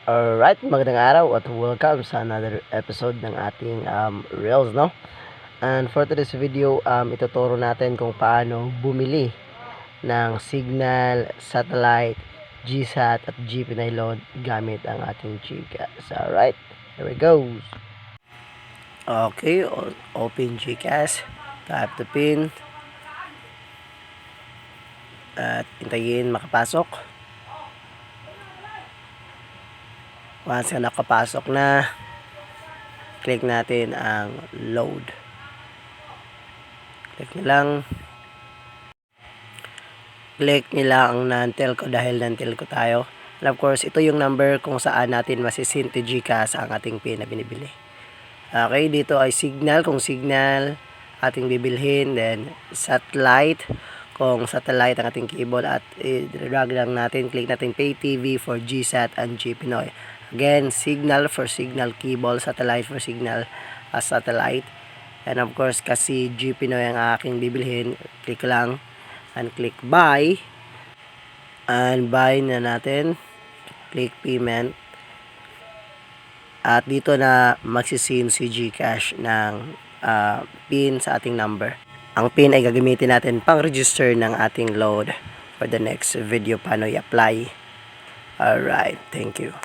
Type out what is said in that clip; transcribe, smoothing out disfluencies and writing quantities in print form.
Alright, magandang araw at welcome sa another episode ng ating Reels, no? And for today's video, ituturo natin kung paano bumili ng Signal, Satellite, GSAT at GPNI load gamit ang ating GCash. Alright, here we go. Okay, open GCash, type the pin, at hintayin makapasok. Once na nakapasok na, click natin ang load. Click nila ang non-telco dahil non-telco tayo. And of course, ito yung number kung saan natin masisend to GCash ang ating pin na binibili. Okay, dito ay Signal, kung Signal ating bibilhin, then Satellite kung Satellite ang ating cable, at i-drag lang natin, click natin Pay TV for GSAT and GPNoy. Again, Signal for Signal cable, Satellite for Signal Satellite. And of course, kasi GPNoy ang aking bibilhin, click lang and click buy. And buy na natin. Click payment. At dito na magsisin si GCash ng pin sa ating number. Ang pin ay gagamitin natin pang register ng ating load for the next video paano i-apply. Alright, thank you.